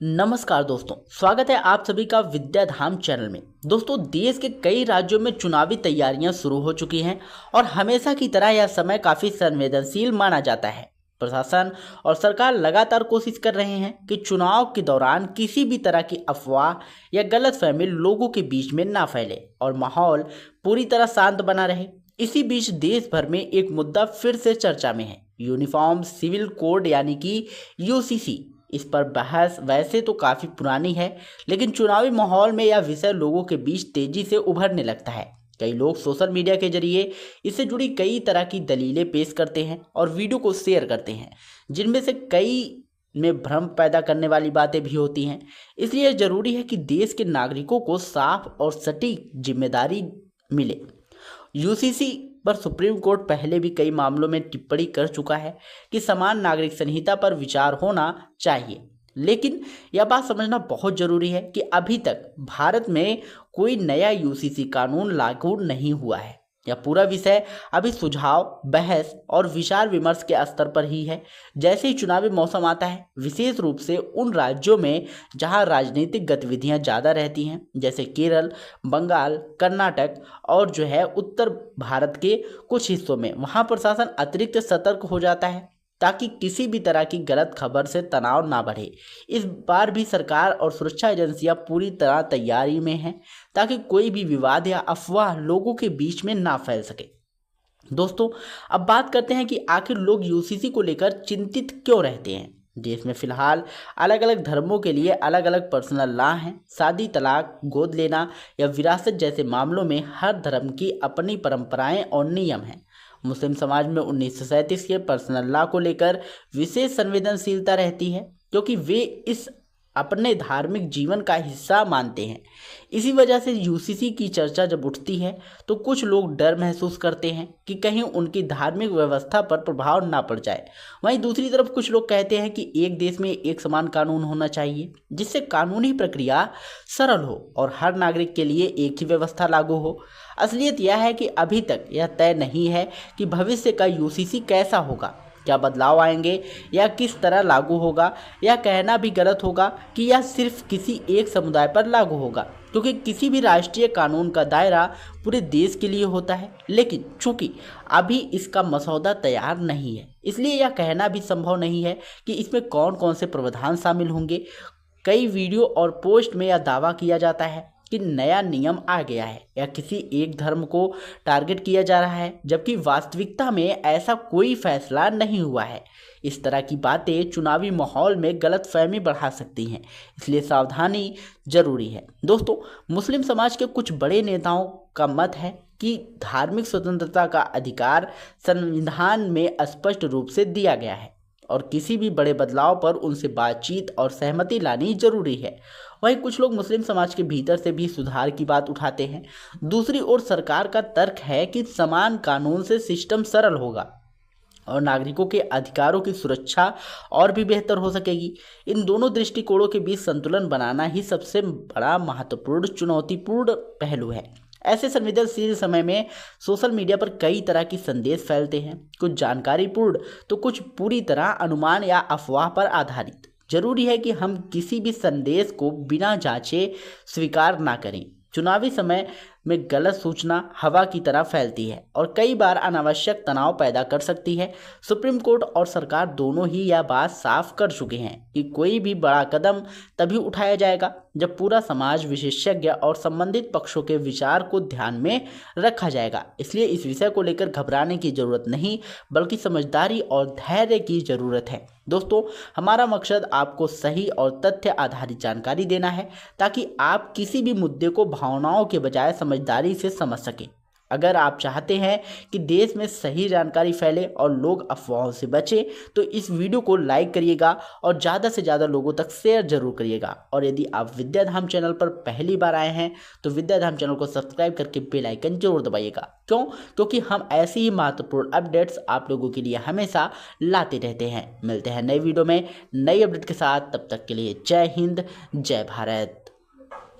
नमस्कार दोस्तों, स्वागत है आप सभी का विद्याधाम चैनल में। दोस्तों, देश के कई राज्यों में चुनावी तैयारियां शुरू हो चुकी हैं और हमेशा की तरह यह समय काफ़ी संवेदनशील माना जाता है। प्रशासन और सरकार लगातार कोशिश कर रहे हैं कि चुनाव के दौरान किसी भी तरह की अफवाह या गलतफहमी लोगों के बीच में ना फैले और माहौल पूरी तरह शांत बना रहे। इसी बीच देश भर में एक मुद्दा फिर से चर्चा में है, यूनिफॉर्म सिविल कोड यानी कि यूसीसी। इस पर बहस वैसे तो काफ़ी पुरानी है, लेकिन चुनावी माहौल में यह विषय लोगों के बीच तेजी से उभरने लगता है। कई लोग सोशल मीडिया के जरिए इससे जुड़ी कई तरह की दलीलें पेश करते हैं और वीडियो को शेयर करते हैं, जिनमें से कई में भ्रम पैदा करने वाली बातें भी होती हैं। इसलिए ज़रूरी है कि देश के नागरिकों को साफ और सटीक जिम्मेदारी मिले। यूसीसी पर सुप्रीम कोर्ट पहले भी कई मामलों में टिप्पणी कर चुका है कि समान नागरिक संहिता पर विचार होना चाहिए, लेकिन यह बात समझना बहुत जरूरी है कि अभी तक भारत में कोई नया यूसीसी कानून लागू नहीं हुआ है। यह पूरा विषय अभी सुझाव, बहस और विचार विमर्श के स्तर पर ही है। जैसे ही चुनावी मौसम आता है, विशेष रूप से उन राज्यों में जहां राजनीतिक गतिविधियां ज़्यादा रहती हैं, जैसे केरल, बंगाल, कर्नाटक और उत्तर भारत के कुछ हिस्सों में, वहां प्रशासन अतिरिक्त सतर्क हो जाता है ताकि किसी भी तरह की गलत खबर से तनाव ना बढ़े। इस बार भी सरकार और सुरक्षा एजेंसियां पूरी तरह तैयारी में हैं ताकि कोई भी विवाद या अफवाह लोगों के बीच में ना फैल सके। दोस्तों, अब बात करते हैं कि आखिर लोग यूसीसी को लेकर चिंतित क्यों रहते हैं। देश में फिलहाल अलग अलग धर्मों के लिए अलग अलग पर्सनल लॉ हैं। शादी, तलाक, गोद लेना या विरासत जैसे मामलों में हर धर्म की अपनी परंपराएं और नियम हैं। मुस्लिम समाज में 1937 के पर्सनल लॉ को लेकर विशेष संवेदनशीलता रहती है, क्योंकि वे इस अपने धार्मिक जीवन का हिस्सा मानते हैं। इसी वजह से यूसीसी की चर्चा जब उठती है तो कुछ लोग डर महसूस करते हैं कि कहीं उनकी धार्मिक व्यवस्था पर प्रभाव ना पड़ जाए। वहीं दूसरी तरफ कुछ लोग कहते हैं कि एक देश में एक समान कानून होना चाहिए, जिससे कानूनी प्रक्रिया सरल हो और हर नागरिक के लिए एक ही व्यवस्था लागू हो। असलियत यह है कि अभी तक यह तय नहीं है कि भविष्य का यूसीसी कैसा होगा, क्या बदलाव आएंगे या किस तरह लागू होगा। यह कहना भी गलत होगा कि यह सिर्फ किसी एक समुदाय पर लागू होगा, क्योंकि किसी भी राष्ट्रीय कानून का दायरा पूरे देश के लिए होता है। लेकिन चूंकि अभी इसका मसौदा तैयार नहीं है, इसलिए यह कहना भी संभव नहीं है कि इसमें कौन कौन से प्रावधान शामिल होंगे। कई वीडियो और पोस्ट में यह दावा किया जाता है कि नया नियम आ गया है या किसी एक धर्म को टारगेट किया जा रहा है, जबकि वास्तविकता में ऐसा कोई फैसला नहीं हुआ है। इस तरह की बातें चुनावी माहौल में गलतफहमी बढ़ा सकती हैं, इसलिए सावधानी जरूरी है। दोस्तों, मुस्लिम समाज के कुछ बड़े नेताओं का मत है कि धार्मिक स्वतंत्रता का अधिकार संविधान में स्पष्ट रूप से दिया गया है और किसी भी बड़े बदलाव पर उनसे बातचीत और सहमति लानी जरूरी है। वहीं कुछ लोग मुस्लिम समाज के भीतर से भी सुधार की बात उठाते हैं। दूसरी ओर सरकार का तर्क है कि समान कानून से सिस्टम सरल होगा और नागरिकों के अधिकारों की सुरक्षा और भी बेहतर हो सकेगी। इन दोनों दृष्टिकोणों के बीच संतुलन बनाना ही सबसे बड़ा महत्वपूर्ण चुनौतीपूर्ण पहलू है। ऐसे संवेदनशील समय में सोशल मीडिया पर कई तरह के संदेश फैलते हैं, कुछ जानकारीपूर्ण तो कुछ पूरी तरह अनुमान या अफवाह पर आधारित। जरूरी है कि हम किसी भी संदेश को बिना जांचे स्वीकार ना करें। चुनावी समय में गलत सूचना हवा की तरह फैलती है और कई बार अनावश्यक तनाव पैदा कर सकती है। सुप्रीम कोर्ट और सरकार दोनों ही यह बात साफ कर चुके हैं कि कोई भी बड़ा कदम तभी उठाया जाएगा जब पूरा समाज, विशेषज्ञ और संबंधित पक्षों के विचार को ध्यान में रखा जाएगा। इसलिए इस विषय को लेकर घबराने की जरूरत नहीं, बल्कि समझदारी और धैर्य की जरूरत है। दोस्तों, हमारा मकसद आपको सही और तथ्य आधारित जानकारी देना है ताकि आप किसी भी मुद्दे को भावनाओं के बजाय समझदारी से समझ सकें। अगर आप चाहते हैं कि देश में सही जानकारी फैले और लोग अफवाहों से बचें, तो इस वीडियो को लाइक करिएगा और ज़्यादा से ज़्यादा लोगों तक शेयर जरूर करिएगा। और यदि आप विद्याधाम चैनल पर पहली बार आए हैं तो विद्याधाम चैनल को सब्सक्राइब करके बेल आइकन जरूर दबाइएगा। क्यों? क्योंकि हम ऐसी ही महत्वपूर्ण अपडेट्स आप लोगों के लिए हमेशा लाते रहते हैं। मिलते हैं नई वीडियो में नई अपडेट के साथ, तब तक के लिए जय हिंद, जय भारत।